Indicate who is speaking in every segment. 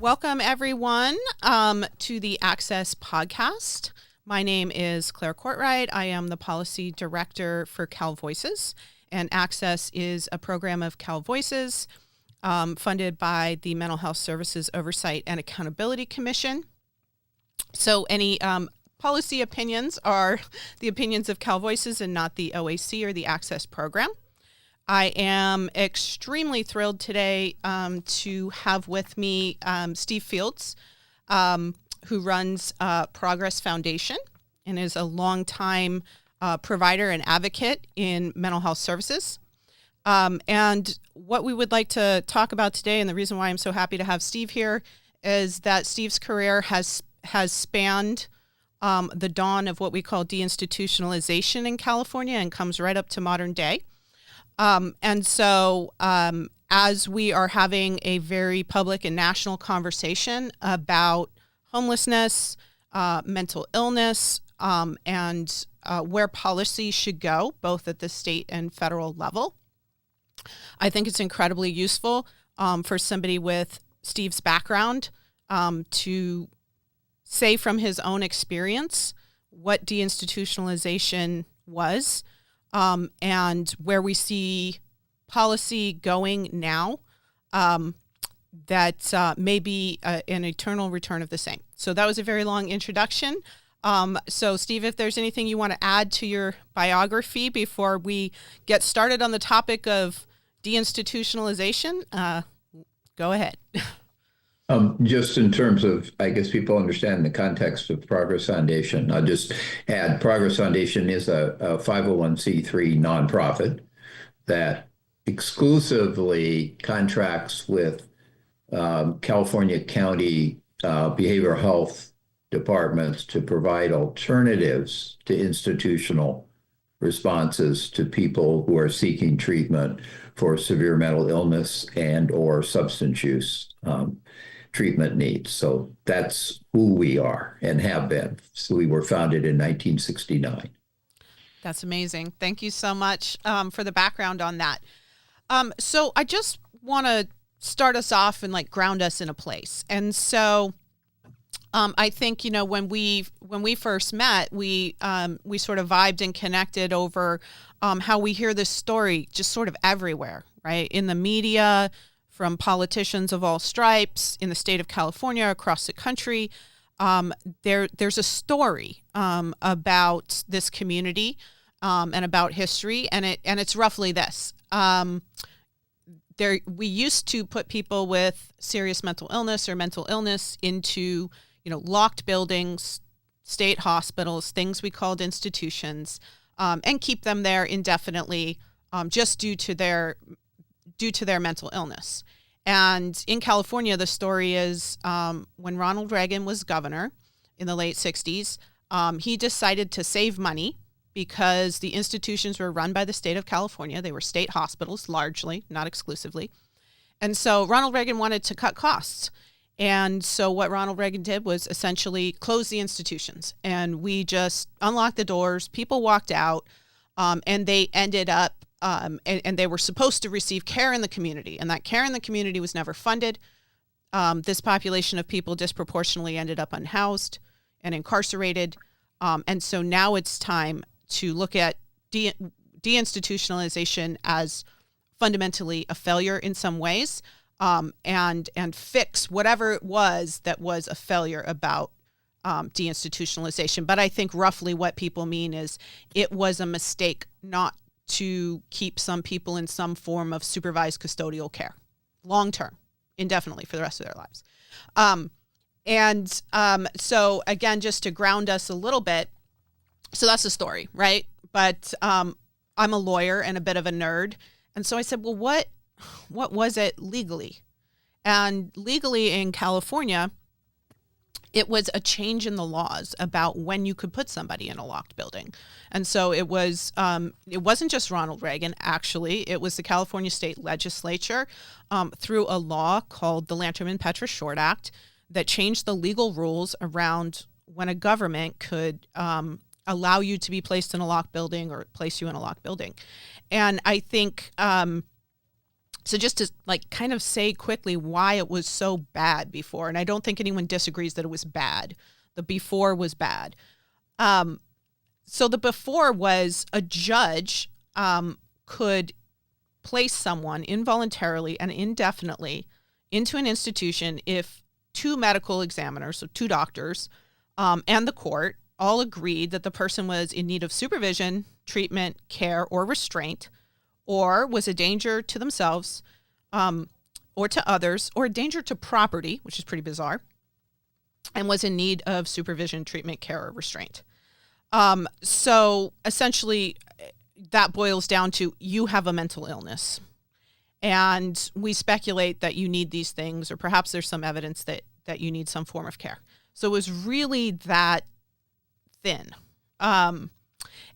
Speaker 1: Welcome, everyone, to the Access podcast. My name is Clare Cortright. I am the Policy Director for Cal Voices, and Access is a program of Cal Voices funded by the Mental Health Services Oversight and Accountability Commission. So any policy opinions are the opinions of Cal Voices and not the OAC or the Access program. I am extremely thrilled today to have with me Steve Fields, who runs Progress Foundation and is a longtime provider and advocate in mental health services. And what we would like to talk about today, and the reason why I'm so happy to have Steve here, is that Steve's career has spanned the dawn of what we call deinstitutionalization in California and comes right up to modern day. And so as we are having a very public and national conversation about homelessness, mental illness, and where policy should go, both at the state and federal level, I think it's incredibly useful for somebody with Steve's background to say from his own experience what deinstitutionalization was. And where we see policy going now, that may be an eternal return of the same. So that was a very long introduction. So Steve, if there's anything you want to add to your biography before we get started on the topic of deinstitutionalization, go ahead.
Speaker 2: Just in terms of, I guess people understand the context of Progress Foundation. I'll just add, Progress Foundation is a 501c3 nonprofit that exclusively contracts with California County behavioral health departments to provide alternatives to institutional responses to people who are seeking treatment for severe mental illness and or substance use treatment needs. So that's who we are and have been. So we were founded in 1969.
Speaker 1: That's amazing. Thank you so much for the background on that. So I just want to start us off and ground us in a place. And so I think, when we first met, we sort of vibed and connected over how we hear this story just sort of everywhere, right? In the media, from politicians of all stripes in the state of California, across the country. There's a story about this community and about history, and it's roughly this. We used to put people with serious mental illness or mental illness into locked buildings, state hospitals, things we called institutions, and keep them there indefinitely, just due to their mental illness. And in California, the story is when Ronald Reagan was governor in the late 60s, he decided to save money because the institutions were run by the state of California. They were state hospitals, largely, not exclusively. And so Ronald Reagan wanted to cut costs. And so what Ronald Reagan did was essentially close the institutions. And we just unlocked the doors, people walked out, and they ended up and they were supposed to receive care in the community, and that care in the community was never funded. This population of people disproportionately ended up unhoused and incarcerated. And so now it's time to look at deinstitutionalization as fundamentally a failure in some ways, and fix whatever it was that was a failure about deinstitutionalization. But I think roughly what people mean is it was a mistake not to keep some people in some form of supervised custodial care, long-term, indefinitely for the rest of their lives. So again, just to ground us a little bit, so that's the story, right? But I'm a lawyer and a bit of a nerd. And so I said, well, what was it legally? And legally in California, it was a change in the laws about when you could put somebody in a locked building. And so it wasn't just Ronald Reagan, actually. It was the California State Legislature through a law called the Lanterman-Petra Short Act that changed the legal rules around when a government could allow you to be placed in a locked building or place you in a locked building. And I think So just to like kind of say quickly why it was so bad before, and I don't think anyone disagrees that it was bad. The before was bad. So the before was a judge could place someone involuntarily and indefinitely into an institution if two medical examiners, so two doctors, and the court all agreed that the person was in need of supervision, treatment, care, or restraint, or was a danger to themselves or to others, or a danger to property, which is pretty bizarre, and was in need of supervision, treatment, care, or restraint. So essentially, that boils down to you have a mental illness. And we speculate that you need these things, or perhaps there's some evidence that you need some form of care. So it was really that thin. And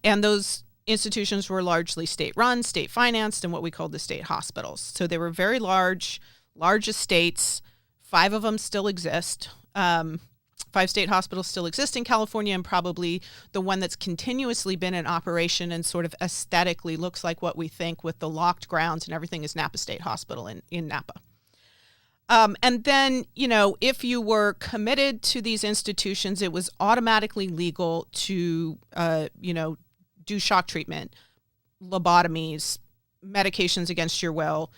Speaker 1: those institutions were largely state-run, state-financed, and what we called the state hospitals. So they were very large estates. 5 of them still exist. 5 state hospitals still exist in California, and probably the one that's continuously been in operation and sort of aesthetically looks like what we think with the locked grounds and everything is Napa State Hospital in Napa. And then, if you were committed to these institutions, it was automatically legal to, do shock treatment, lobotomies, medications against your will.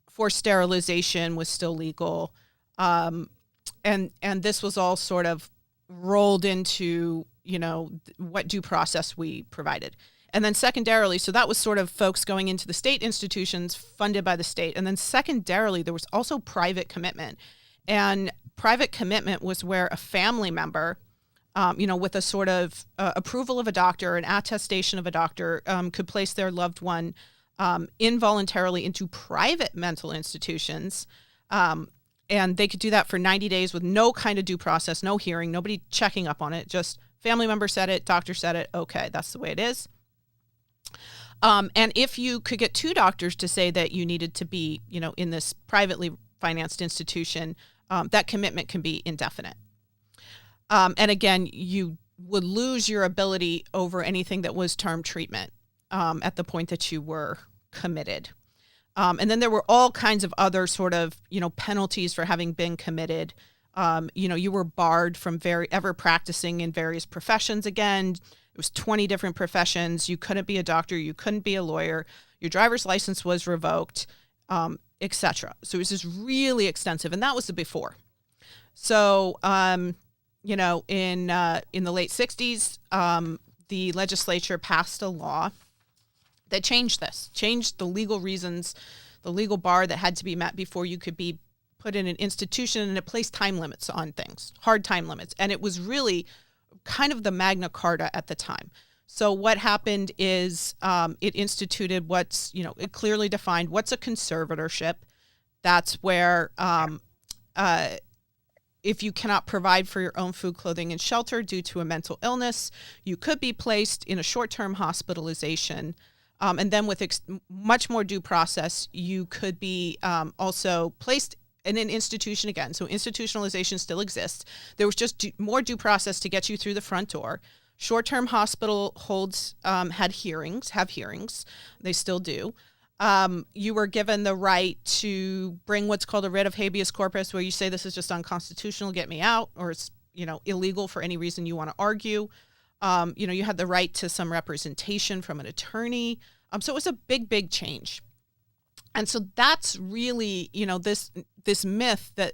Speaker 1: Forced sterilization was still legal. And this was all sort of rolled into, what due process we provided. And then secondarily, so that was sort of folks going into the state institutions funded by the state. And then secondarily, there was also private commitment. And private commitment was where a family member, with a sort of approval of a doctor, an attestation of a doctor, could place their loved one involuntarily into private mental institutions. And they could do that for 90 days with no kind of due process, no hearing, nobody checking up on it. Just family member said it, doctor said it. Okay, that's the way it is. And if you could get 2 doctors to say that you needed to be, in this privately financed institution, that commitment can be indefinite. And again, you would lose your ability over anything that was term treatment at the point that you were committed. And then there were all kinds of other sort of, penalties for having been committed. You were barred from ever practicing in various professions again. It was 20 different professions. You couldn't be a doctor. You couldn't be a lawyer. Your driver's license was revoked, etc. So it was just really extensive. And that was the before. So, in the late 60s, the legislature passed a law that changed the legal reasons, the legal bar that had to be met before you could be put in an institution, and it placed time limits on things, hard time limits. And it was really kind of the Magna Carta at the time. So what happened is it instituted it clearly defined what's a conservatorship. That's where if you cannot provide for your own food, clothing, and shelter due to a mental illness, you could be placed in a short-term hospitalization. And then with much more due process, you could be also placed in an institution again. So institutionalization still exists. There was just more due process to get you through the front door. Short-term hospital have hearings. They still do. You were given the right to bring what's called a writ of habeas corpus, where you say this is just unconstitutional, get me out, or it's illegal for any reason you want to argue. You had the right to some representation from an attorney. So it was a big, big change. And so that's really, this myth that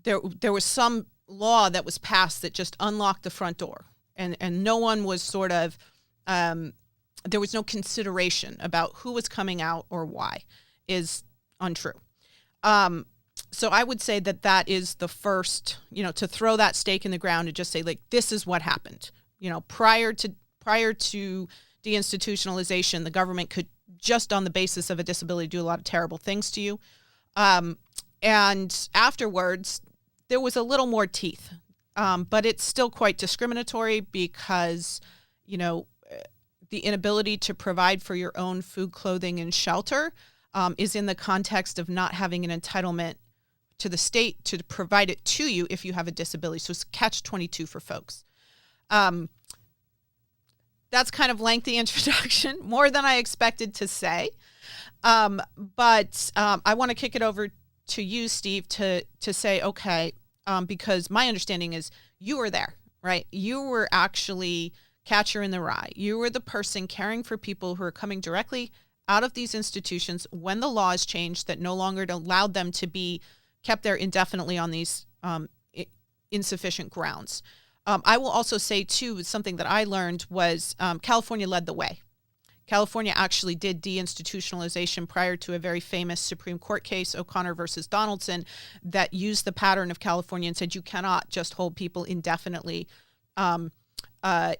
Speaker 1: there was some law that was passed that just unlocked the front door, and no one was sort of, there was no consideration about who was coming out or why, is untrue. So I would say that is the first, to throw that stake in the ground and just say, like, this is what happened. Prior to deinstitutionalization, the government could just on the basis of a disability do a lot of terrible things to you. And afterwards, there was a little more teeth, but it's still quite discriminatory because, the inability to provide for your own food, clothing, and shelter is in the context of not having an entitlement to the state to provide it to you if you have a disability. So it's catch-22 for folks. That's kind of lengthy introduction, more than I expected to say. But I want to kick it over to you, Steve, to say, okay, because my understanding is you were there, right? You were actually catcher in the rye. You were the person caring for people who are coming directly out of these institutions when the laws changed that no longer allowed them to be kept there indefinitely on these insufficient grounds. I will also say, too, something that I learned was California led the way. California actually did deinstitutionalization prior to a very famous Supreme Court case, O'Connor versus Donaldson, that used the pattern of California and said you cannot just hold people indefinitely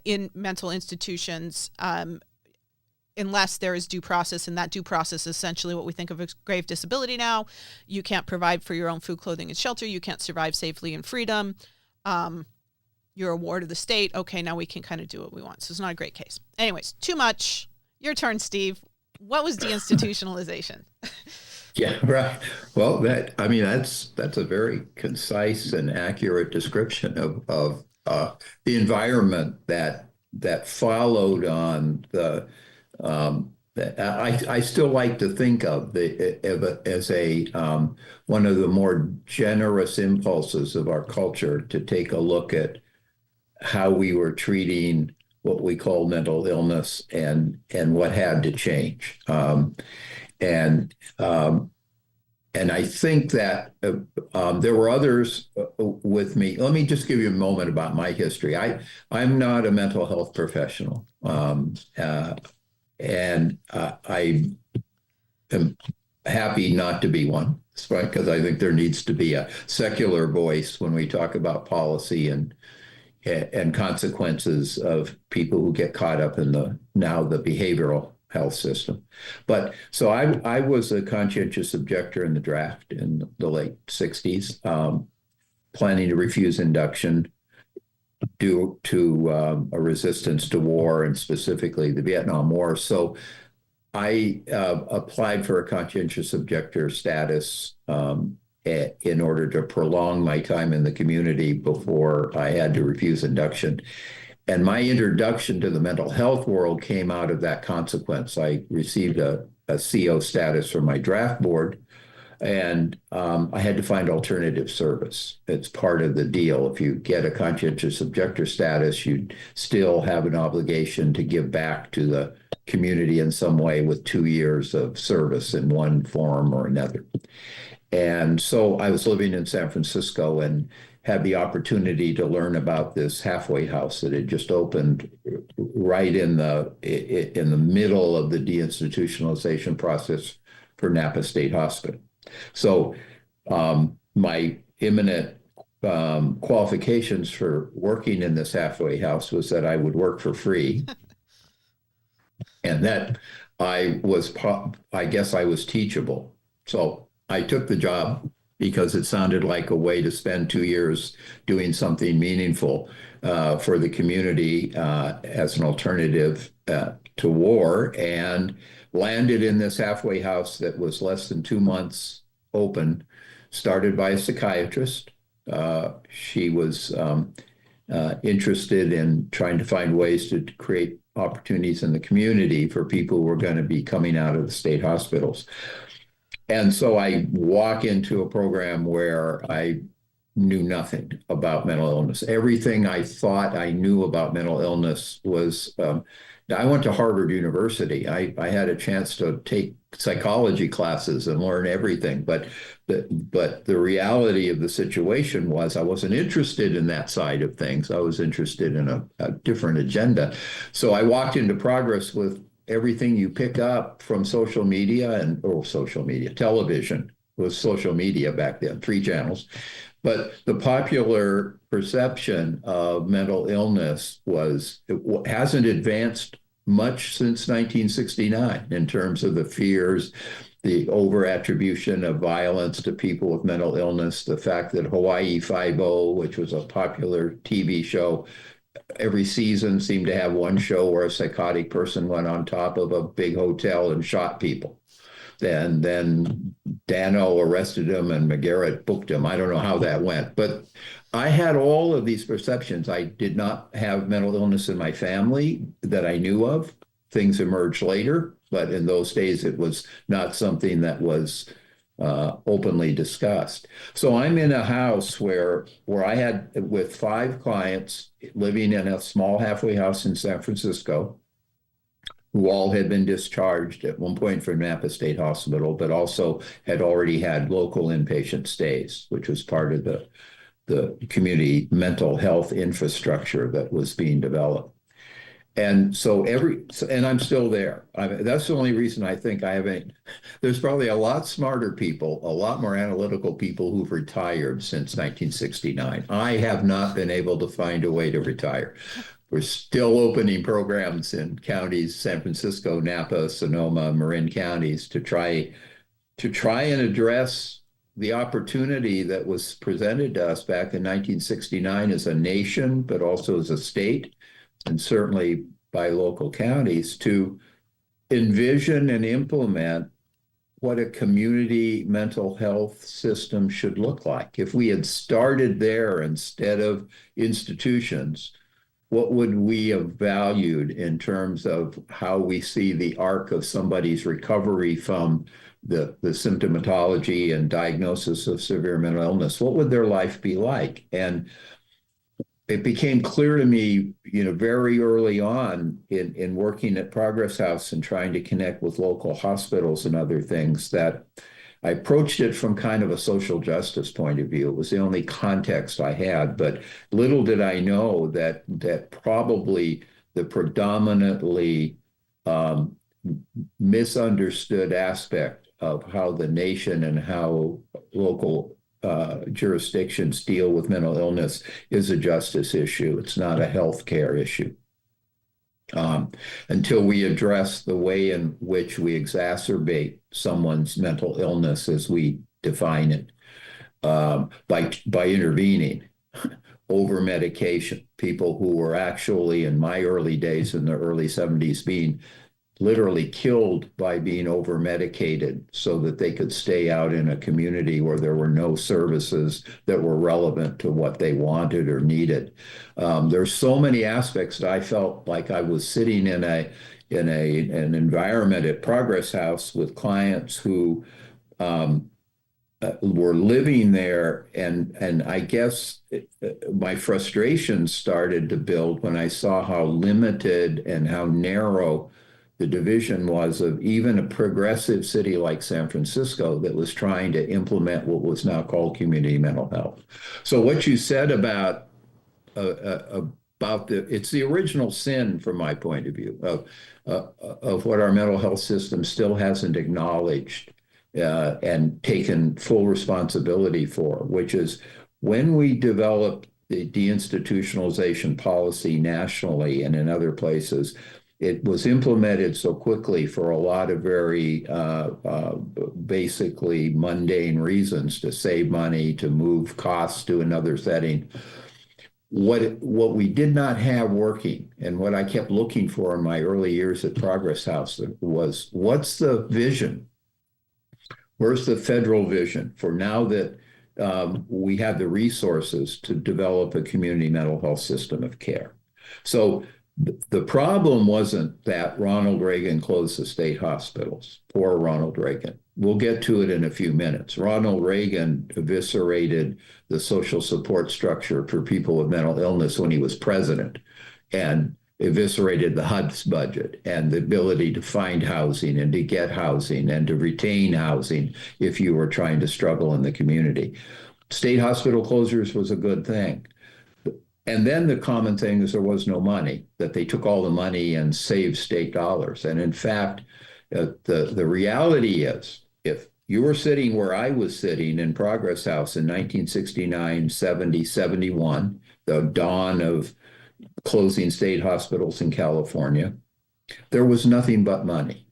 Speaker 1: in mental institutions unless there is due process, and that due process is essentially what we think of as grave disability now. You can't provide for your own food, clothing, and shelter. You can't survive safely in freedom. You're a ward of the state. Okay, now we can kind of do what we want. So it's not a great case. Anyways, too much. Your turn, Steve. What was deinstitutionalization?
Speaker 2: Yeah, right. Well, that's a very concise and accurate description of the environment that followed on the. I still like to think of as a one of the more generous impulses of our culture to take a look at how we were treating what we call mental illness and what had to change. And I think that there were others with me. Let me just give you a moment about my history. I'm not a mental health professional, and I am happy not to be one, because I think there needs to be a secular voice when we talk about policy and consequences of people who get caught up in the behavioral health system. But so I was a conscientious objector in the draft in the late 60s, planning to refuse induction due to a resistance to war, and specifically the Vietnam War. So I applied for a conscientious objector status in order to prolong my time in the community before I had to refuse induction. And my introduction to the mental health world came out of that consequence. I received a CO status from my draft board, and I had to find alternative service. It's part of the deal. If you get a conscientious objector status, you still have an obligation to give back to the community in some way with 2 years of service in one form or another. And so I was living in San Francisco and had the opportunity to learn about this halfway house that had just opened right in the middle of the deinstitutionalization process for Napa State Hospital. So my imminent qualifications for working in this halfway house was that I would work for free, and that I guess I was teachable. So I took the job because it sounded like a way to spend 2 years doing something meaningful for the community as an alternative to war, and landed in this halfway house that was less than 2 months open, started by a psychiatrist. She was interested in trying to find ways to create opportunities in the community for people who were going to be coming out of the state hospitals. And so I walk into a program where I knew nothing about mental illness. Everything I thought I knew about mental illness was, I went to Harvard University. I had a chance to take psychology classes and learn everything. But the reality of the situation was I wasn't interested in that side of things. I was interested in a different agenda. So I walked into Progress with everything you pick up from social media television was social media back then, 3 channels. But the popular perception of mental illness hasn't advanced much since 1969 in terms of the fears, the over-attribution of violence to people with mental illness, the fact that Hawaii Five-0, which was a popular TV show, every season seemed to have one show where a psychotic person went on top of a big hotel and shot people. Then Dano arrested him and McGarrett booked him. I don't know how that went, but I had all of these perceptions. I did not have mental illness in my family that I knew of. things emerged later, but in those days it was not something that was openly discussed. So I'm in a house where I had with 5 clients living in a small halfway house in San Francisco, who all had been discharged at one point from Napa State Hospital, but also had already had local inpatient stays, which was part of the community mental health infrastructure that was being developed. And so and I'm still there. That's the only reason I think I haven't. There's probably a lot smarter people, a lot more analytical people who've retired since 1969. I have not been able to find a way to retire. We're still opening programs in counties, San Francisco, Napa, Sonoma, Marin counties to try and address the opportunity that was presented to us back in 1969 as a nation, but also as a state, and certainly by local counties, to envision and implement what a community mental health system should look like. If we had started there instead of institutions, what would we have valued in terms of how we see the arc of somebody's recovery from the symptomatology and diagnosis of severe mental illness? What would their life be like? And it became clear to me, very early on in working at Progress House and trying to connect with local hospitals and other things, that I approached it from kind of a social justice point of view. It was the only context I had, but little did I know that probably the predominantly misunderstood aspect of how the nation and how local jurisdictions deal with mental illness is a justice issue. It's not a healthcare issue. Until we address the way in which we exacerbate someone's mental illness as we define it, by intervening, over medication. People who were actually, in my early days in the early 70s, being literally killed by being over medicated so that they could stay out in a community where there were no services that were relevant to what they wanted or needed. There's so many aspects that I felt like I was sitting in an environment at Progress House with clients who were living there, and I guess my frustration started to build when I saw how limited and how narrow the division was of even a progressive city like San Francisco that was trying to implement what was now called community mental health. So what you said about it's the original sin from my point of view of what our mental health system still hasn't acknowledged and taken full responsibility for, which is when we developed the deinstitutionalization policy nationally and in other places, it was implemented so quickly for a lot of very basically mundane reasons, to save money, to move costs to another setting. What we did not have working, and what I kept looking for in my early years at Progress House, was what's the vision? Where's the federal vision for now that we have the resources to develop a community mental health system of care? So the problem wasn't that Ronald Reagan closed the state hospitals. Poor Ronald Reagan. We'll get to it in a few minutes. Ronald Reagan eviscerated the social support structure for people with mental illness when he was president, and eviscerated the HUD's budget and the ability to find housing and to get housing and to retain housing if you were trying to struggle in the community. State hospital closures was a good thing. And then the common thing is there was no money, that they took all the money and saved state dollars. And in fact, the reality is, if you were sitting where I was sitting in Progress House in 1969, 70, 71, the dawn of closing state hospitals in California, there was nothing but money.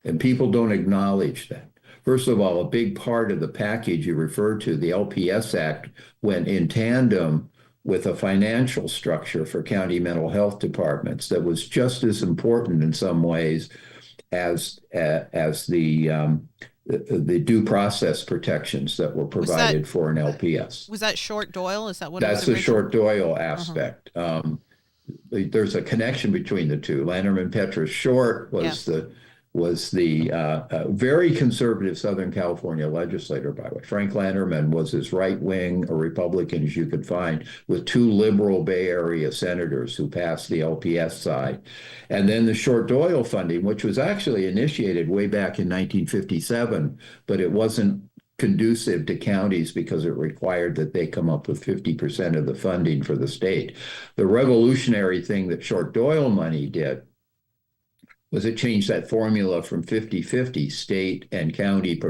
Speaker 2: And people don't acknowledge that. First of all, a big part of the package you referred to, the LPS Act, went in tandem with a financial structure for county mental health departments that was just as important in some ways as the due process protections that were provided for an LPS.
Speaker 1: Was that Short Doyle? Is that what
Speaker 2: That's
Speaker 1: it was?
Speaker 2: the Short Doyle aspect. there's a connection between the two. Lanterman Petrus Short
Speaker 1: Yeah.
Speaker 2: was the very conservative Southern California legislator, by the way. Frank Lanterman was as right wing a Republican as you could find, with two liberal Bay Area senators who passed the LPS side. And then the Short Doyle funding, which was actually initiated way back in 1957, but it wasn't conducive to counties because it required that they come up with 50% of the funding for the state. The revolutionary thing that Short Doyle money did was it changed that formula from 50-50 state and county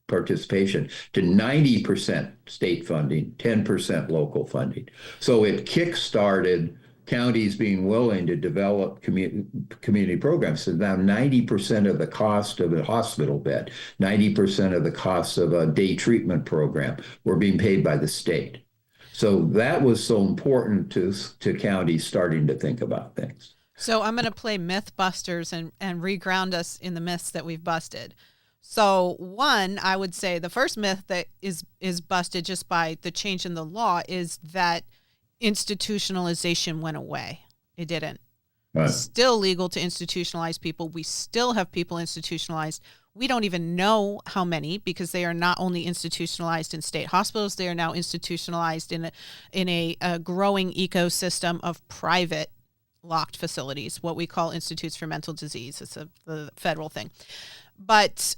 Speaker 2: participation to 90% state funding, 10% local funding. So it kickstarted counties being willing to develop community programs. So now 90% of the cost of a hospital bed, 90% of the cost of a day treatment program were being paid by the state. So that was so important to counties starting to think about things.
Speaker 1: So I'm going to play Mythbusters and reground us in the myths that we've busted. So one, I would say the first myth that is busted just by the change in the law is that institutionalization went away. It didn't.
Speaker 2: Right.
Speaker 1: It's still legal to institutionalize people. We still have people institutionalized. We don't even know how many, because they are not only institutionalized in state hospitals, they are now institutionalized in a growing ecosystem of private locked facilities, what we call institutes for mental disease. It's the federal thing. But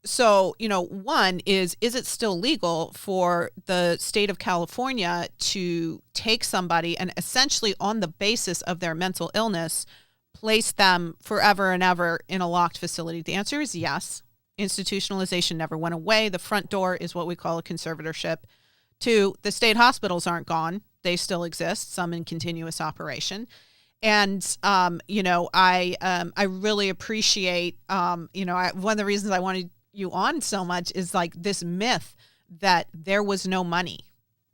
Speaker 1: so, one is it still legal for the state of California to take somebody and essentially on the basis of their mental illness, place them forever and ever in a locked facility? The answer is yes. Institutionalization never went away. The front door is what we call a conservatorship. Two, the state hospitals aren't gone. They still exist, some in continuous operation. And, I really appreciate, one of the reasons I wanted you on so much is like this myth that there was no money.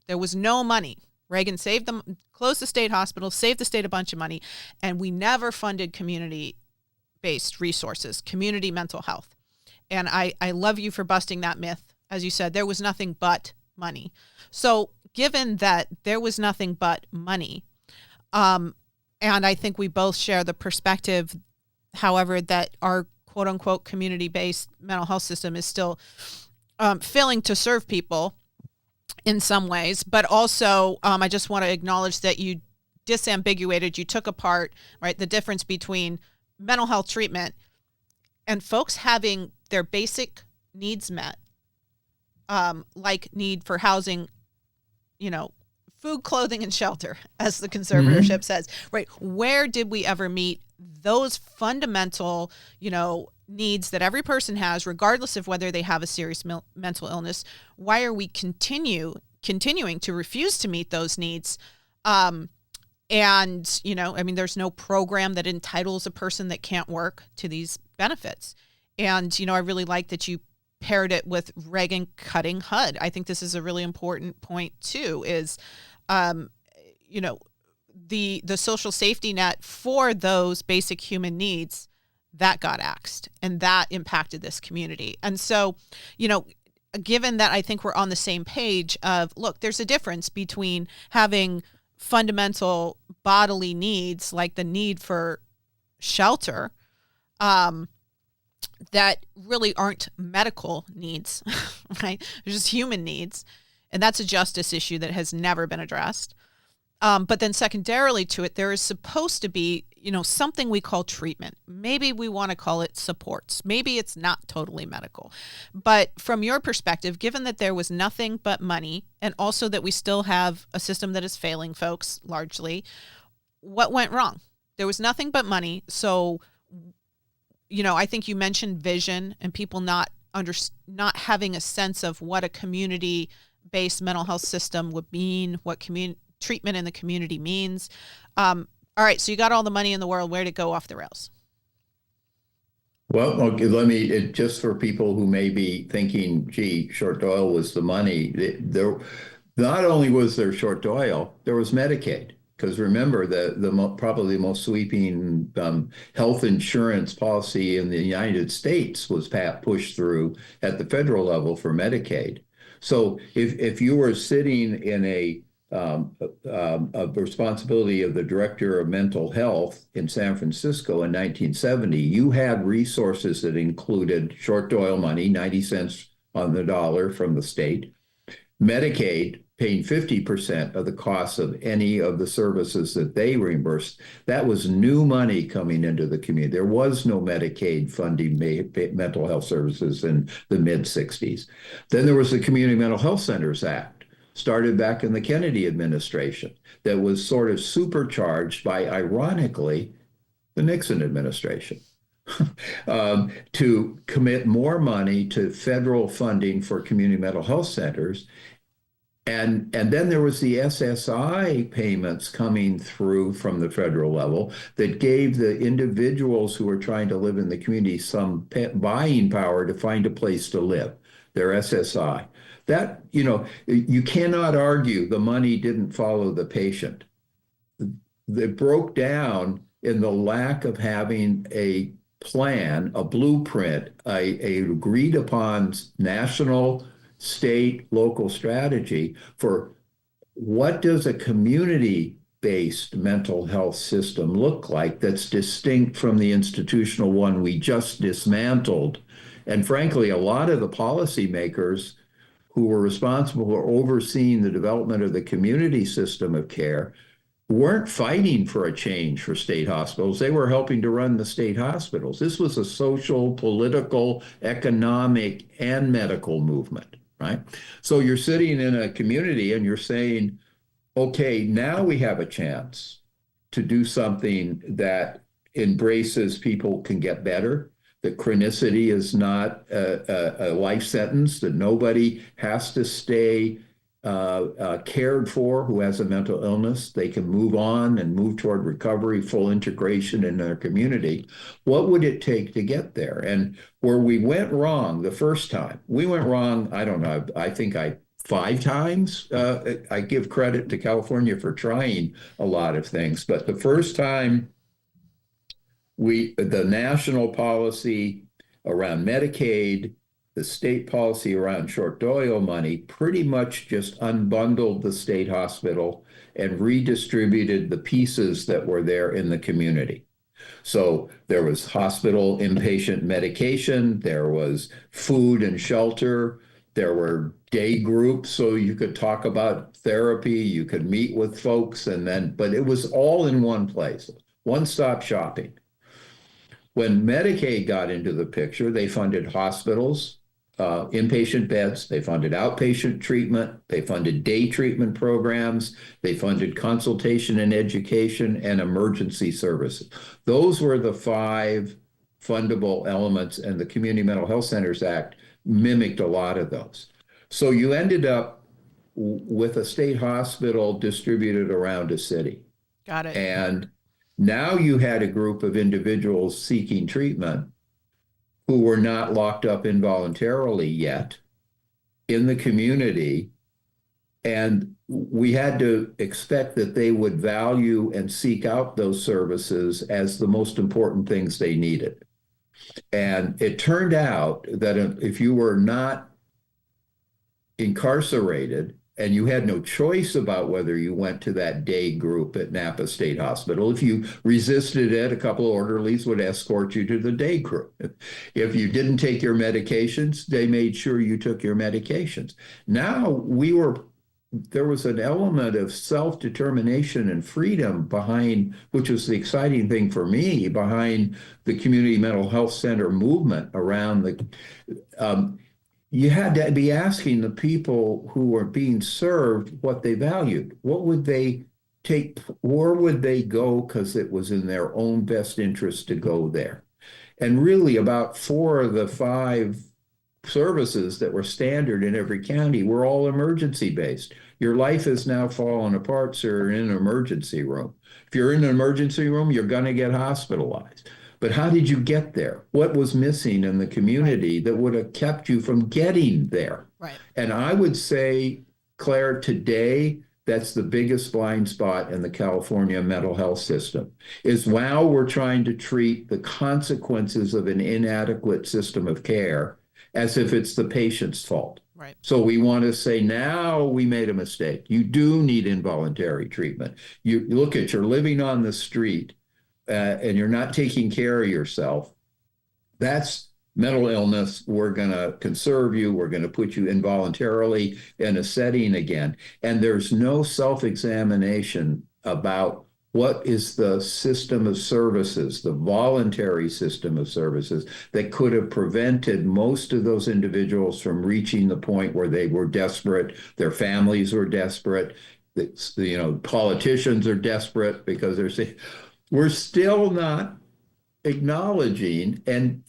Speaker 1: There was no money. Reagan saved them, closed the state hospital, saved the state a bunch of money, and we never funded community-based resources, community mental health. And I love you for busting that myth. As you said, there was nothing but money. So given that there was nothing but money, and I think we both share the perspective, however, that our quote unquote community-based mental health system is still failing to serve people in some ways. But also, I just want to acknowledge that you disambiguated, you took apart, right, the difference between mental health treatment and folks having their basic needs met, like need for housing, food, clothing, and shelter, as the conservatorship says, right? Where did we ever meet those fundamental, needs that every person has, regardless of whether they have a serious mental illness? Why are we continuing to refuse to meet those needs? There's no program that entitles a person that can't work to these benefits. And, I really like that you paired it with Reagan cutting HUD. I think this is a really important point too, is, the social safety net for those basic human needs that got axed, and that impacted this community. And so, given that I think we're on the same page of, look, there's a difference between having fundamental bodily needs, like the need for shelter, that really aren't medical needs, right? They're just human needs. And that's a justice issue that has never been addressed. But then secondarily to it, there is supposed to be, something we call treatment. Maybe we want to call it supports. Maybe it's not totally medical. But from your perspective, given that there was nothing but money, and also that we still have a system that is failing folks largely, what went wrong? There was nothing but money. So, I think you mentioned vision and people not having a sense of what a community-based mental health system would mean, what treatment in the community means. All right, so you got all the money in the world. Where'd it go off the rails?
Speaker 2: Well, okay, just for people who may be thinking, gee, Short Doyle was the money, there, not only was there Short Doyle, there was Medicaid. Because remember, probably the most sweeping health insurance policy in the United States was pushed through at the federal level for Medicaid. So if you were sitting in a of responsibility of the director of mental health in San Francisco in 1970, you had resources that included short oil money, 90 cents on the dollar from the state, Medicaid paying 50% of the costs of any of the services that they reimbursed. That was new money coming into the community. There was no Medicaid funding mental health services in the mid-60s. Then there was the Community Mental Health Centers Act, started back in the Kennedy administration, that was sort of supercharged by, ironically, the Nixon administration. To commit more money to federal funding for community mental health centers. And then there was the SSI payments coming through from the federal level that gave the individuals who were trying to live in the community some buying power to find a place to live, their SSI. That, you cannot argue the money didn't follow the patient. It broke down in the lack of having a plan, a blueprint, a agreed upon national, state, local strategy for what does a community-based mental health system look like that's distinct from the institutional one we just dismantled. And frankly, a lot of the policymakers who were responsible for overseeing the development of the community system of care weren't fighting for a change for state hospitals. They were helping to run the state hospitals. This was a social, political, economic, and medical movement, right? So you're sitting in a community and you're saying, okay, now we have a chance to do something that embraces people can get better, that chronicity is not a life sentence, that nobody has to stay cared for who has a mental illness. They can move on and move toward recovery, full integration in their community. What would it take to get there? And where we went wrong the first time, we went wrong, I don't know, I think 5 times. I give credit to California for trying a lot of things, but the first time the national policy around Medicaid, the state policy around short oil money pretty much just unbundled the state hospital and redistributed the pieces that were there in the community. So there was hospital inpatient medication, there was food and shelter, there were day groups so you could talk about therapy, you could meet with folks, but it was all in one place, one-stop shopping. When Medicaid got into the picture, they funded hospitals, inpatient beds, they funded outpatient treatment, they funded day treatment programs, they funded consultation and education and emergency services. Those were the 5 fundable elements, and the Community Mental Health Centers Act mimicked a lot of those. So you ended up with a state hospital distributed around a city.
Speaker 1: Got it.
Speaker 2: And now you had a group of individuals seeking treatment who were not locked up involuntarily yet in the community. And we had to expect that they would value and seek out those services as the most important things they needed. And it turned out that if you were not incarcerated and you had no choice about whether you went to that day group at Napa State Hospital, if you resisted it, a couple of orderlies would escort you to the day group. If you didn't take your medications, they made sure you took your medications. Now there was an element of self-determination and freedom behind, which was the exciting thing for me, behind the community mental health center movement around you had to be asking the people who were being served what they valued. What would they take? Where would they go? Because it was in their own best interest to go there. And really about 4 of the 5 services that were standard in every county were all emergency based. Your life has now fallen apart, sir, in an emergency room. If you're in an emergency room, you're going to get hospitalized. But how did you get there? What was missing in the community that would have kept you from getting there?
Speaker 1: Right.
Speaker 2: And I would say, Claire, today, that's the biggest blind spot in the California mental health system, is while we're trying to treat the consequences of an inadequate system of care as if it's the patient's fault.
Speaker 1: Right. Right.
Speaker 2: So we want to say, now we made a mistake. You do need involuntary treatment. You look at, you're living on the street and you're not taking care of yourself. That's mental illness. We're going to conserve you. We're going to put you involuntarily in a setting again. And there's no self-examination about what is the system of services, the voluntary system of services that could have prevented most of those individuals from reaching the point where they were desperate, their families were desperate, politicians are desperate because they're saying, we're still not acknowledging and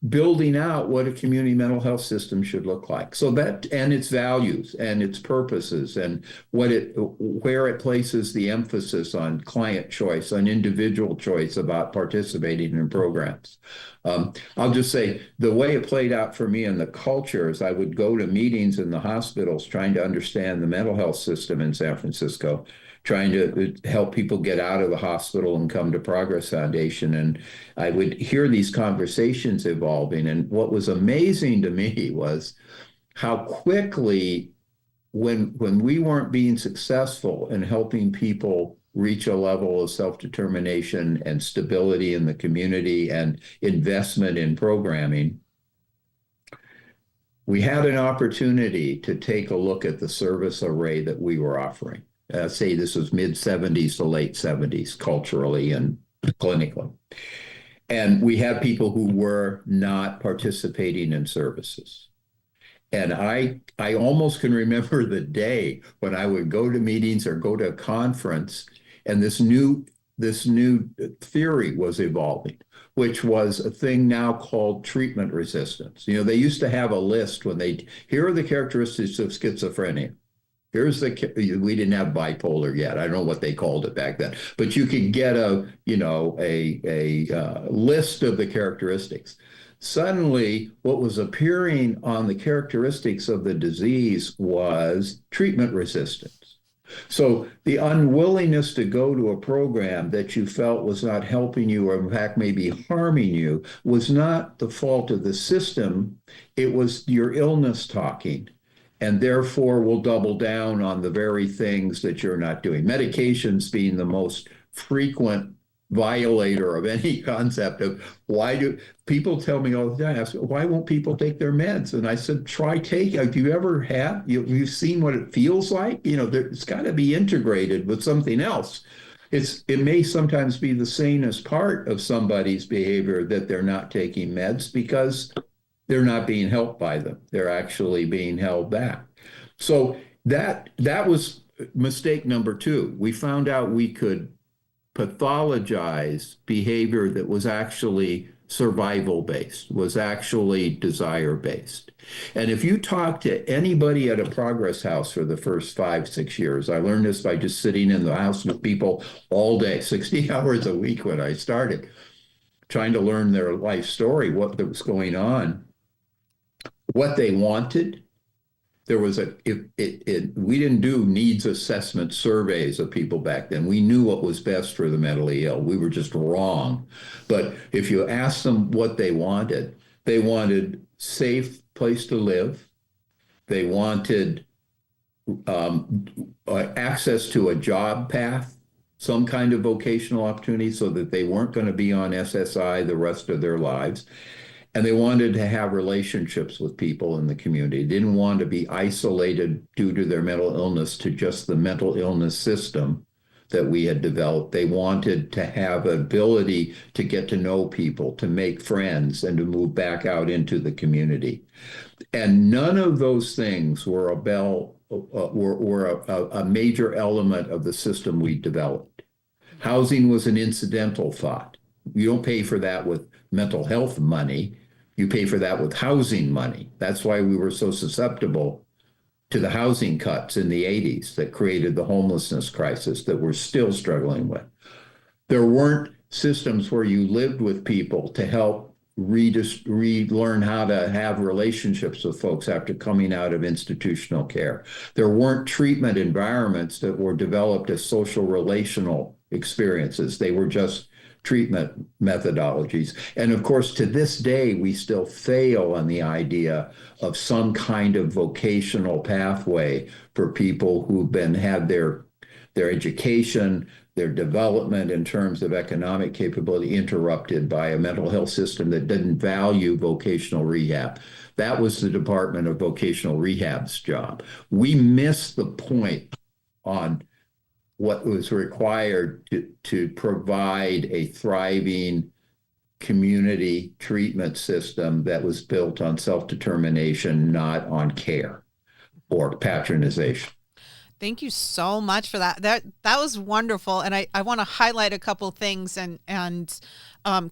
Speaker 2: building out what a community mental health system should look like. So that, and its values and its purposes and where it places the emphasis on client choice, on individual choice about participating in programs. I'll just say the way it played out for me in the culture is I would go to meetings in the hospitals trying to understand the mental health system in San Francisco, trying to help people get out of the hospital and come to Progress Foundation. And I would hear these conversations evolving. And what was amazing to me was how quickly, when we weren't being successful in helping people reach a level of self-determination and stability in the community and investment in programming, we had an opportunity to take a look at the service array that we were offering. Say this was mid-70s to late 70s, culturally and clinically. And we had people who were not participating in services. And I almost can remember the day when I would go to meetings or go to a conference, and this new theory was evolving, which was a thing now called treatment resistance. They used to have a list when here are the characteristics of schizophrenia. We didn't have bipolar yet. I don't know what they called it back then, but you could get a list of the characteristics. Suddenly, what was appearing on the characteristics of the disease was treatment resistance. So the unwillingness to go to a program that you felt was not helping you, or in fact maybe harming you, was not the fault of the system. It was your illness talking. And therefore we'll double down on the very things that you're not doing. Medications being the most frequent violator of any concept of why do people tell me all the time, ask, why won't people take their meds? And I said, try taking. Have you ever had, you've seen what it feels like? It's got to be integrated with something else. It may sometimes be the sanest part of somebody's behavior that they're not taking meds because they're not being helped by them. They're actually being held back. So that was mistake number two. We found out we could pathologize behavior that was actually survival-based, was actually desire-based. And if you talk to anybody at a Progress House for the first 5-6 years, I learned this by just sitting in the house with people all day, 60 hours a week when I started, trying to learn their life story, what was going on, what they wanted. There was we didn't do needs assessment surveys of people back then. We knew what was best for the mentally ill. We were just wrong. But if you asked them what they wanted safe place to live. They wanted access to a job path, some kind of vocational opportunity so that they weren't going to be on SSI the rest of their lives. And they wanted to have relationships with people in the community. They didn't want to be isolated due to their mental illness to just the mental illness system that we had developed. They wanted to have ability to get to know people, to make friends, and to move back out into the community. And none of those things were a major element of the system we developed. Housing was an incidental thought. You don't pay for that with mental health money. You pay for that with housing money. That's why we were so susceptible to the housing cuts in the 80s that created the homelessness crisis that we're still struggling with. There weren't systems where you lived with people to help relearn how to have relationships with folks after coming out of institutional care. There weren't treatment environments that were developed as social relational experiences. They were just treatment methodologies. And of course, to this day, we still fail on the idea of some kind of vocational pathway for people who've had their education, their development in terms of economic capability interrupted by a mental health system that didn't value vocational rehab. That was the Department of Vocational Rehab's job. We missed the point on what was required to provide a thriving community treatment system that was built on self-determination, not on care or patronization.
Speaker 1: Thank you so much for that. That was wonderful, and I want to highlight a couple things and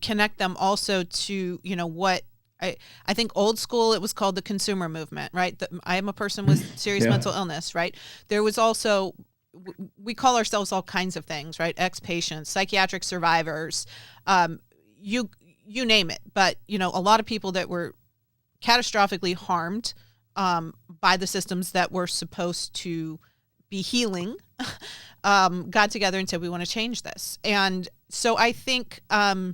Speaker 1: connect them also to what I think old school. It was called the consumer movement, right? I am a person with serious mental illness, right? There was also, we call ourselves all kinds of things, right? Ex-patients, psychiatric survivors, you name it. But a lot of people that were catastrophically harmed by the systems that were supposed to be healing, got together and said, we want to change this. And so I think, as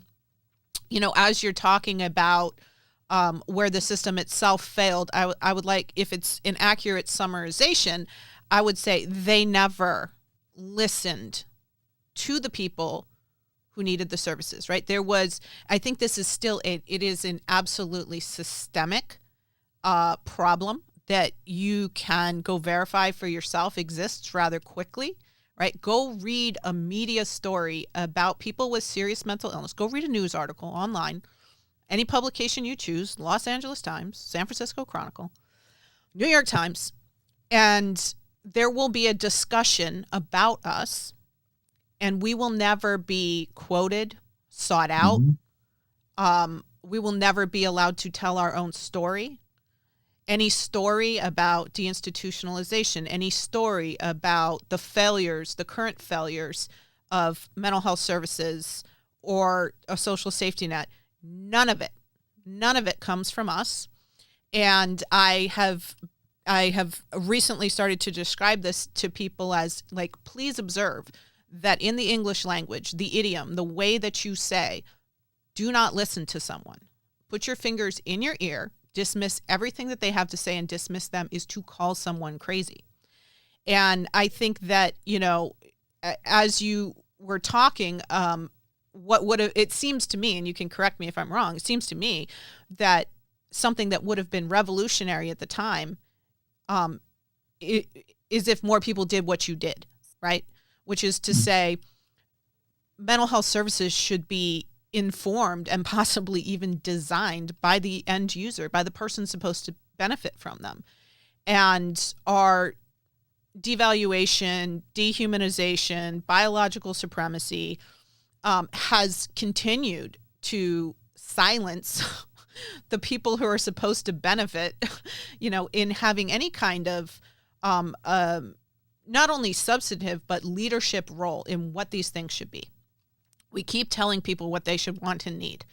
Speaker 1: you're talking about where the system itself failed, I would like, if it's an accurate summarization, I would say they never listened to the people who needed the services, right? I think this is still, it is an absolutely systemic problem that you can go verify for yourself exists rather quickly, right? Go read a media story about people with serious mental illness. Go read a news article online, any publication you choose, Los Angeles Times, San Francisco Chronicle, New York Times, and there will be a discussion about us, and we will never be quoted, sought out. We will never be allowed to tell our own story. Any story about deinstitutionalization, any story about the current failures of mental health services or a social safety net, none of it comes from us. And I have recently started to describe this to people as, like, please observe that in the English language, the idiom, the way that you say, do not listen to someone. Put your fingers in your ear, dismiss everything that they have to say and dismiss them is to call someone crazy. And I think that, as you were talking, it seems to me, and you can correct me if I'm wrong, it seems to me that something that would have been revolutionary at the time is if more people did what you did, right? Which is to say, mental health services should be informed and possibly even designed by the end user, by the person supposed to benefit from them. And our devaluation, dehumanization, biological supremacy has continued to silence the people who are supposed to benefit, in having any kind of not only substantive, but leadership role in what these things should be. We keep telling people what they should want and need.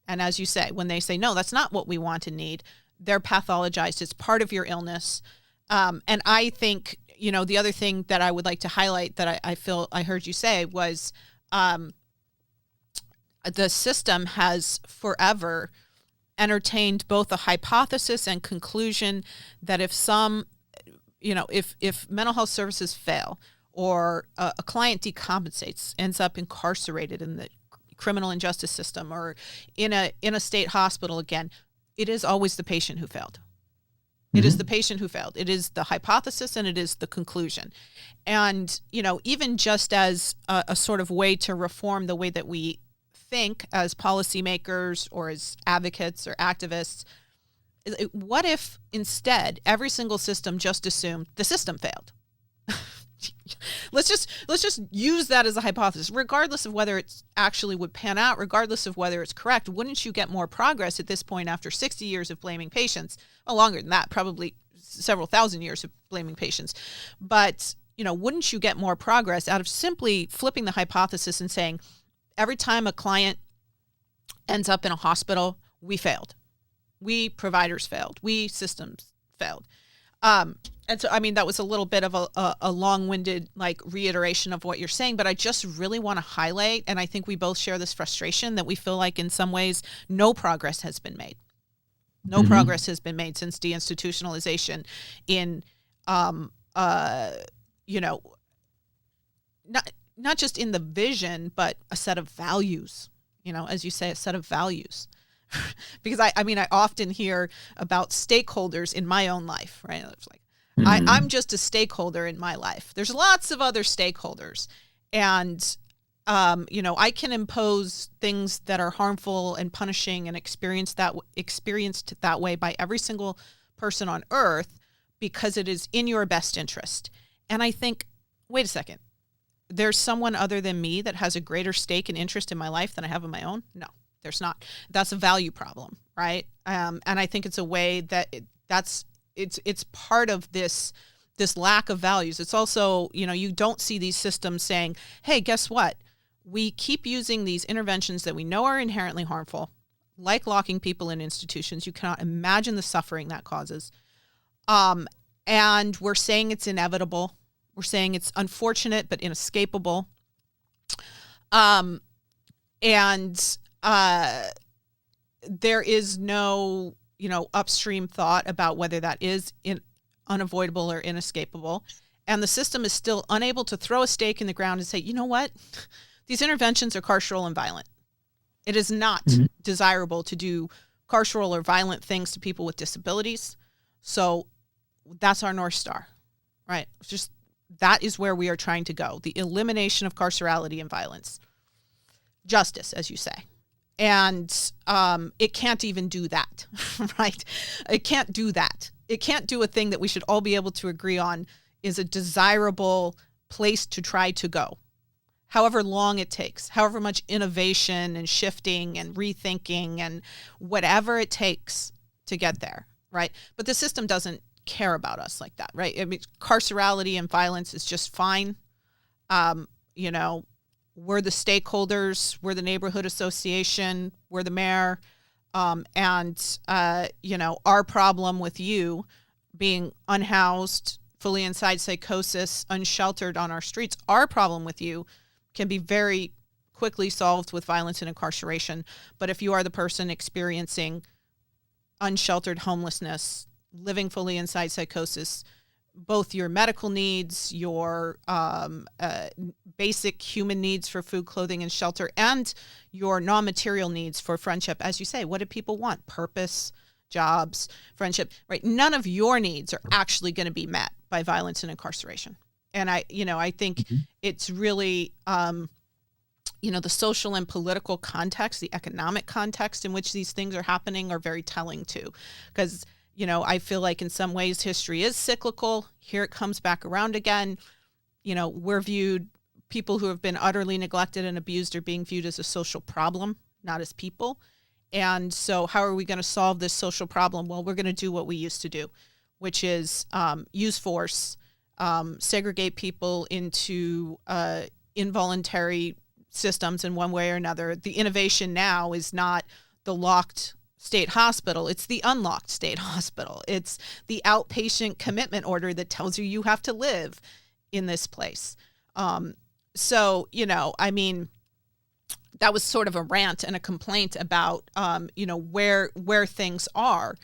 Speaker 1: And as you say, when they say, no, that's not what we want and need, they're pathologized. It's part of your illness. And I think, the other thing that I would like to highlight that I feel I heard you say was the system has forever entertained both a hypothesis and conclusion that if mental health services fail, or a client decompensates, ends up incarcerated in the criminal injustice system or in a state hospital again, it is always the patient who failed. It is the patient who failed. It is the hypothesis and it is the conclusion. And, even just as a sort of way to reform the way that we think as policymakers or as advocates or activists, what if instead every single system just assumed the system failed? Let's just use that as a hypothesis, regardless of whether it actually would pan out, regardless of whether it's correct. Wouldn't you get more progress at this point after 60 years of blaming patients? Well, longer than that, probably several thousand years of blaming patients. But, wouldn't you get more progress out of simply flipping the hypothesis and saying, every time a client ends up in a hospital, we failed. We providers failed. We systems failed. And so, I mean, that was a little bit of a long-winded like reiteration of what you're saying, but I just really want to highlight, and I think we both share this frustration that we feel like in some ways no progress has been made. No progress has been made since deinstitutionalization in, you know, not just in the vision, but a set of values, you know, as you say, a set of values. Because I mean, I often hear about stakeholders in my own life, right? It's like, I'm just a stakeholder in my life. There's lots of other stakeholders. And, you know, I can impose things that are harmful and punishing and experienced that way by every single person on earth because it is in your best interest. And I think, wait a second, there's someone other than me that has a greater stake and interest in my life than I have in my own? No, there's not. That's a value problem, right? And I think it's a way that it's part of this lack of values. It's also, you know, you don't see these systems saying, hey, guess what? We keep using these interventions that we know are inherently harmful, like locking people in institutions. You cannot imagine the suffering that causes. And we're saying it's inevitable. We're saying it's unfortunate but inescapable. And there is no, you know, upstream thought about whether that is unavoidable or inescapable. And the system is still unable to throw a stake in the ground and say, you know what? These interventions are carceral and violent. It is not desirable to do carceral or violent things to people with disabilities. So that's our North Star, right? Just that is where we are trying to go. The elimination of carcerality and violence. Justice, as you say. And it can't even do that, right? It can't do that. It can't do a thing that we should all be able to agree on is a desirable place to try to go. However long it takes, however much innovation and shifting and rethinking and whatever it takes to get there, right? But the system doesn't care about us like that, right? I mean, carcerality and violence is just fine. You know, we're the stakeholders, we're the neighborhood association, we're the mayor, and you know, our problem with you being unhoused, fully inside psychosis, unsheltered on our streets, our problem with you can be very quickly solved with violence and incarceration. But if you are the person experiencing unsheltered homelessness, living fully inside psychosis, both your medical needs, your basic human needs for food, clothing, and shelter, and your non-material needs for friendship. As you say, what do people want? Purpose, jobs, friendship, right? None of your needs are actually going to be met by violence and incarceration. And I think it's really, you know, the social and political context, the economic context in which these things are happening are very telling too. Because, you know, I feel like in some ways history is cyclical. Here it comes back around again. You know, people who have been utterly neglected and abused are being viewed as a social problem, not as people. And so how are we going to solve this social problem? Well, we're going to do what we used to do, which is use force, segregate people into involuntary systems in one way or another. The innovation now is not the locked state hospital. It's the unlocked state hospital. It's the outpatient commitment order that tells you you have to live in this place. So, you know, I mean, that was sort of a rant and a complaint about, you know, where things are.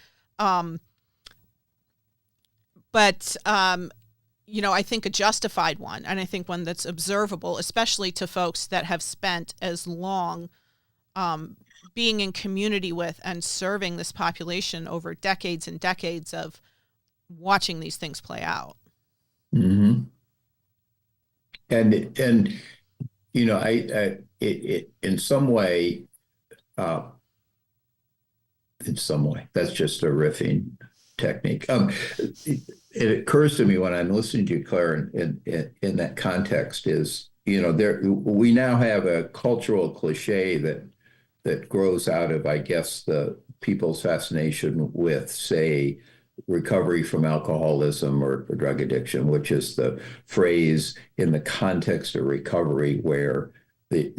Speaker 1: But you know, I think a justified one, and I think one that's observable, especially to folks that have spent as long being in community with and serving this population over decades and decades of watching these things play out.
Speaker 2: Mm-hmm. And you know, it in some way, that's just a riffing technique. It occurs to me when I'm listening to you, Claire, in that context is, you know, we now have a cultural cliche that grows out of, I guess, the people's fascination with, say, recovery from alcoholism or drug addiction, which is the phrase in the context of recovery where the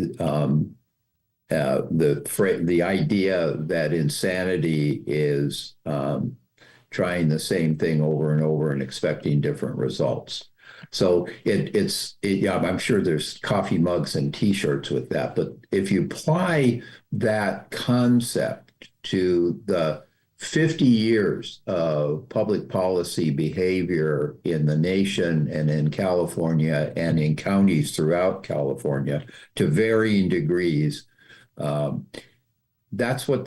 Speaker 2: idea that insanity is trying the same thing over and over and expecting different results. So yeah, I'm sure there's coffee mugs and T-shirts with that, but if you apply that concept to the 50 years of public policy behavior in the nation and in California and in counties throughout California to varying degrees, um, that's what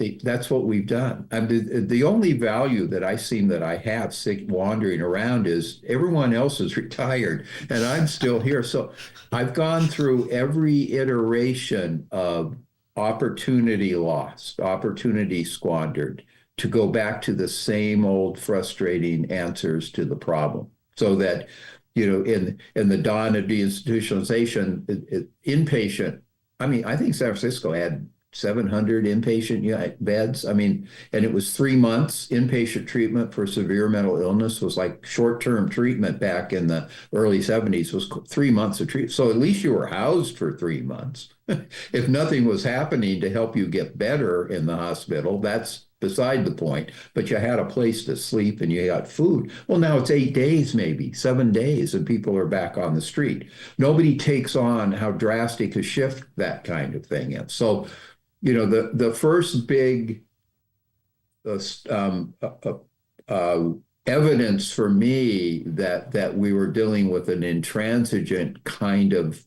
Speaker 2: we've done. And the only value that I seem that I have sick wandering around is everyone else is retired and I'm still here. So I've gone through every iteration of opportunity lost, opportunity squandered, to go back to the same old frustrating answers to the problem. So that, in the dawn of deinstitutionalization, inpatient, I mean, I think San Francisco had 700 inpatient beds. I mean, and it was 3 months. Inpatient treatment for severe mental illness was like short-term treatment back in the early 70s was 3 months of treatment. So at least you were housed for 3 months. If nothing was happening to help you get better in the hospital, that's beside the point, but you had a place to sleep and you got food. Well, now it's 8 days, maybe 7 days, and people are back on the street. Nobody takes on how drastic a shift that kind of thing is. So, the first big um, uh, uh, evidence for me that we were dealing with an intransigent kind of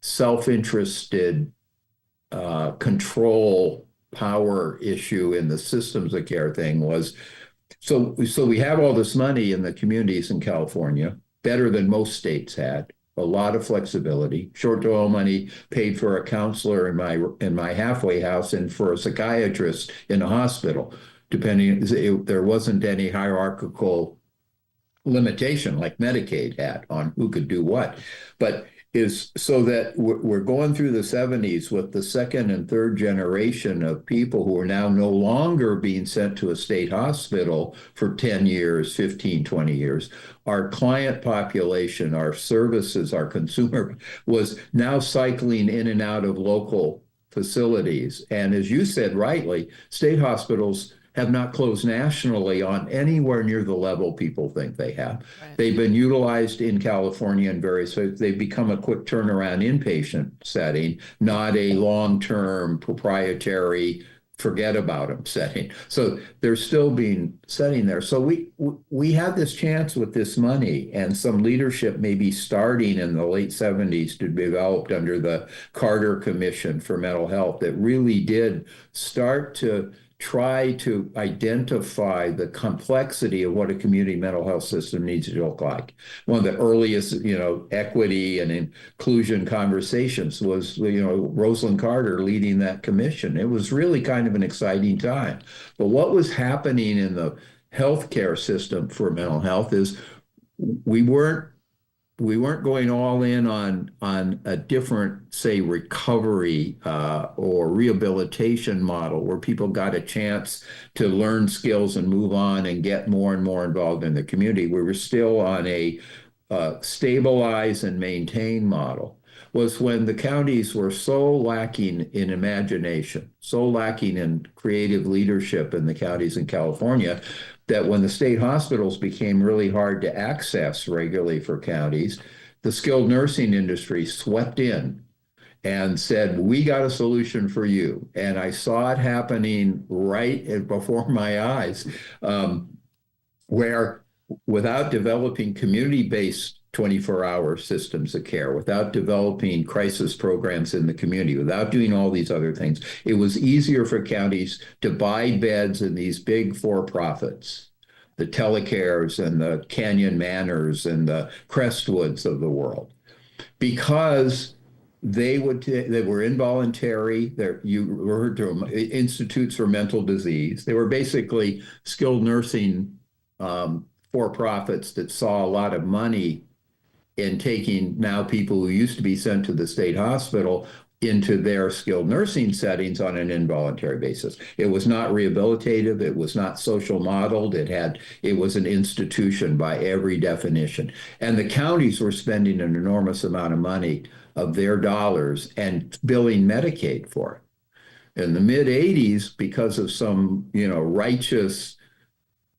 Speaker 2: self-interested control power issue in the systems of care thing was so we have all this money in the communities in California, better than most states had, a lot of flexibility, short dwell money paid for a counselor in my halfway house and for a psychiatrist in a hospital, depending, there wasn't any hierarchical limitation like Medicaid had on who could do what. But is so that we're going through the 70s with the second and third generation of people who are now no longer being sent to a state hospital for 10 years, 15, 20 years. Our client population, our services, our consumer was now cycling in and out of local facilities. And as you said rightly, state hospitals have not closed nationally on anywhere near the level people think they have. Right. They've been utilized in California in various ways. They've become a quick turnaround inpatient setting, not a long-term proprietary forget about them setting. So they're still being setting there. So we had this chance with this money and some leadership maybe starting in the late 70s to be developed under the Carter Commission for Mental Health that really did start to try to identify the complexity of what a community mental health system needs to look like. One of the earliest, equity and inclusion conversations was, Rosalind Carter leading that commission. It was really kind of an exciting time. But what was happening in the healthcare system for mental health is we weren't going all in on a different, say, recovery or rehabilitation model where people got a chance to learn skills and move on and get more and more involved in the community. We were still on a stabilize and maintain model. Was when the counties were so lacking in imagination, so lacking in creative leadership in the counties in California, that when the state hospitals became really hard to access regularly for counties, the skilled nursing industry swept in and said, we got a solution for you. And I saw it happening right before my eyes, where without developing community-based 24-hour systems of care, without developing crisis programs in the community, without doing all these other things, it was easier for counties to buy beds in these big for-profits, the Telecares and the Canyon Manors and the Crestwoods of the world, because they were involuntary. You referred to them, institutes for mental disease. They were basically skilled nursing for-profits that saw a lot of money in taking now people who used to be sent to the state hospital into their skilled nursing settings on an involuntary basis. It was not rehabilitative. It was not social modeled. It was an institution by every definition. And the counties were spending an enormous amount of money of their dollars and billing Medicaid for it. In the mid 80s, because of some, righteous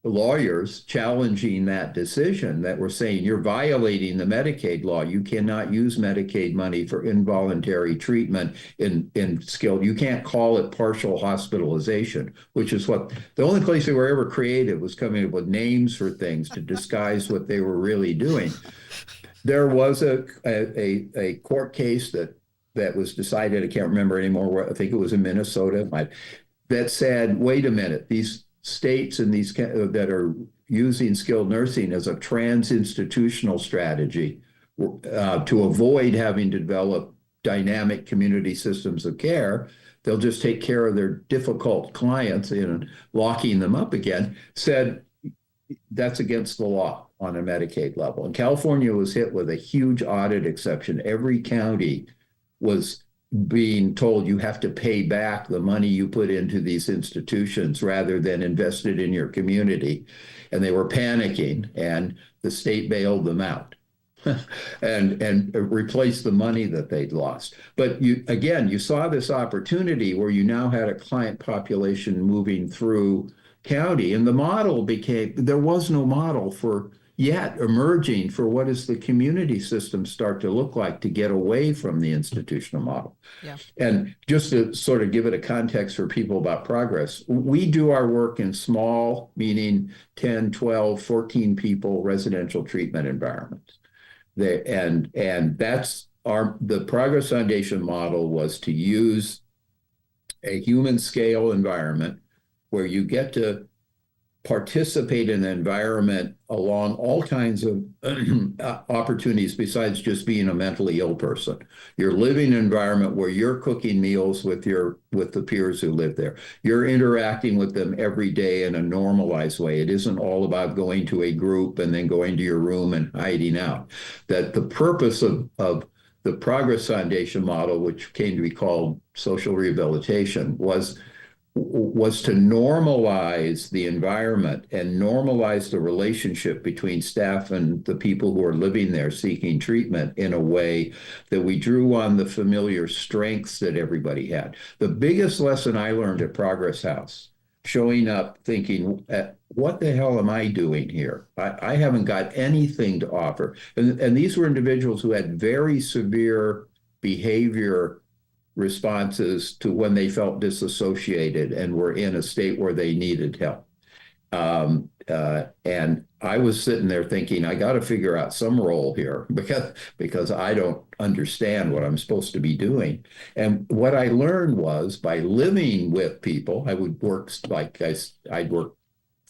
Speaker 2: lawyers challenging that decision that were saying you're violating the Medicaid law. You cannot use Medicaid money for involuntary treatment in skilled. You can't call it partial hospitalization, which is what the only place they were ever creative was coming up with names for things to disguise what they were really doing. There was a court case that was decided. I can't remember anymore. I think it was in Minnesota. That said, wait a minute, these states and these that are using skilled nursing as a trans-institutional strategy to avoid having to develop dynamic community systems of care, they'll just take care of their difficult clients and locking them up again, said that's against the law on a Medicaid level. And California was hit with a huge audit exception. Every county was being told you have to pay back the money you put into these institutions rather than invested in your community. And they were panicking, and the state bailed them out and replaced the money that they'd lost. But you saw this opportunity where you now had a client population moving through county, and the model became, there was no model for yet emerging for what does the community system start to look like to get away from the institutional model.
Speaker 1: Yeah.
Speaker 2: And just to sort of give it a context for people about Progress, we do our work in small, meaning 10, 12, 14 people residential treatment environments. And that's the Progress Foundation model was to use a human scale environment where you get to participate in an environment along all kinds of opportunities besides just being a mentally ill person. You're living in an environment where you're cooking meals with the peers who live there. You're interacting with them every day in a normalized way. It isn't all about going to a group and then going to your room and hiding out. That the purpose of the Progress Foundation model, which came to be called social rehabilitation, was to normalize the environment and normalize the relationship between staff and the people who are living there seeking treatment in a way that we drew on the familiar strengths that everybody had. The biggest lesson I learned at Progress House, showing up thinking, what the hell am I doing here? I haven't got anything to offer. And these were individuals who had very severe behavior responses to when they felt disassociated and were in a state where they needed help. And I was sitting there thinking, I got to figure out some role here because I don't understand what I'm supposed to be doing. And what I learned was by living with people, I would work I'd work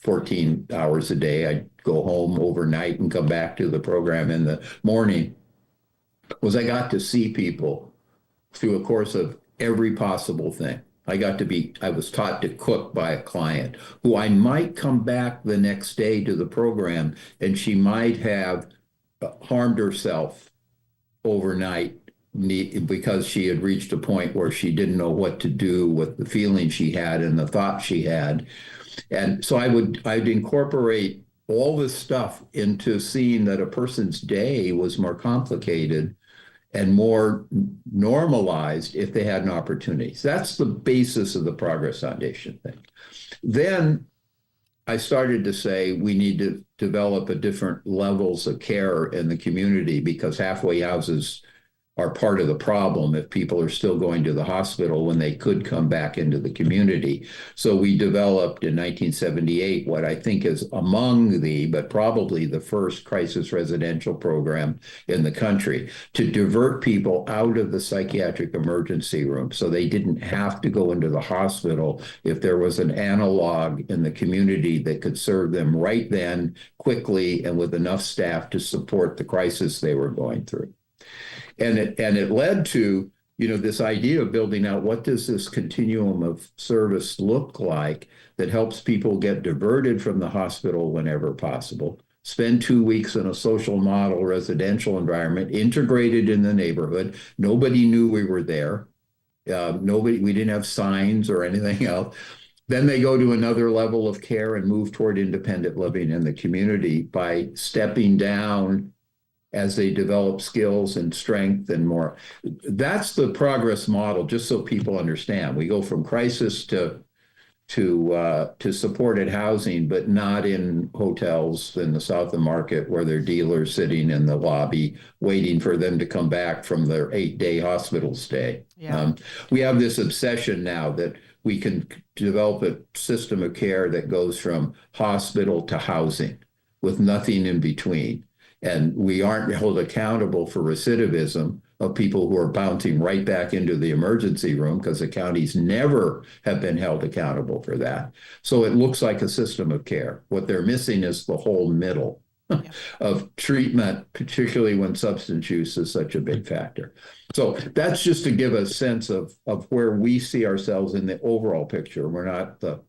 Speaker 2: 14 hours a day. I'd go home overnight and come back to the program in the morning, was I got to see people through a course of every possible thing. I was taught to cook by a client who I might come back the next day to the program and she might have harmed herself overnight because she had reached a point where she didn't know what to do with the feeling she had and the thought she had. And so I'd incorporate all this stuff into seeing that a person's day was more complicated and more normalized if they had an opportunity. So that's the basis of the Progress Foundation thing. Then I started to say we need to develop a different levels of care in the community because halfway houses are part of the problem if people are still going to the hospital when they could come back into the community. So we developed in 1978 what I think is but probably the first crisis residential program in the country to divert people out of the psychiatric emergency room so they didn't have to go into the hospital if there was an analog in the community that could serve them right then, quickly, and with enough staff to support the crisis they were going through. And it led to, this idea of building out what does this continuum of service look like that helps people get diverted from the hospital whenever possible, spend 2 weeks in a social model residential environment, integrated in the neighborhood. Nobody knew we were there. We didn't have signs or anything else. Then they go to another level of care and move toward independent living in the community by stepping down as they develop skills and strength and more. That's the Progress model, just so people understand. We go from crisis to to supported housing, but not in hotels in the south of the market where there are dealers sitting in the lobby waiting for them to come back from their 8-day hospital stay.
Speaker 1: Yeah.
Speaker 2: We have this obsession now that we can develop a system of care that goes from hospital to housing with nothing in between. And we aren't held accountable for recidivism of people who are bouncing right back into the emergency room because the counties never have been held accountable for that. So it looks like a system of care. What they're missing is the whole middle of treatment, particularly when substance use is such a big factor. So that's just to give a sense of where we see ourselves in the overall picture. We're not the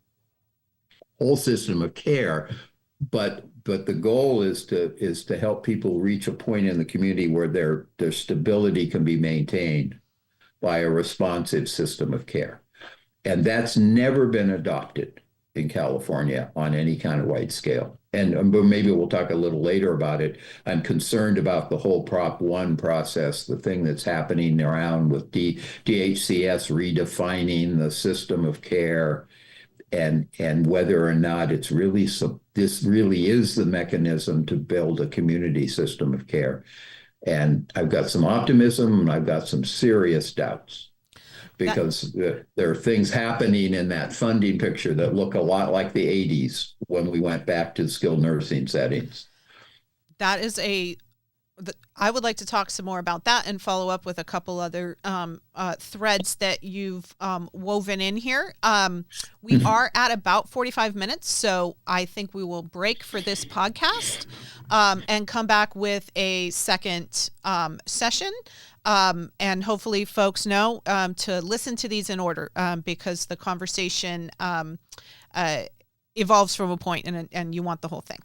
Speaker 2: whole system of care, but the goal is to help people reach a point in the community where their stability can be maintained by a responsive system of care. And that's never been adopted in California on any kind of wide scale. And maybe we'll talk a little later about it. I'm concerned about the whole Prop 1 process, the thing that's happening around with DHCS redefining the system of care, and whether or not this really is the mechanism to build a community system of care. And I've got some optimism and I've got some serious doubts, because there are things happening in that funding picture that look a lot like the 80s when we went back to skilled nursing settings.
Speaker 1: I would like to talk some more about that and follow up with a couple other threads that you've woven in here. We are at about 45 minutes, so I think we will break for this podcast and come back with a second session. And hopefully folks know to listen to these in order because the conversation evolves from a point and you want the whole thing.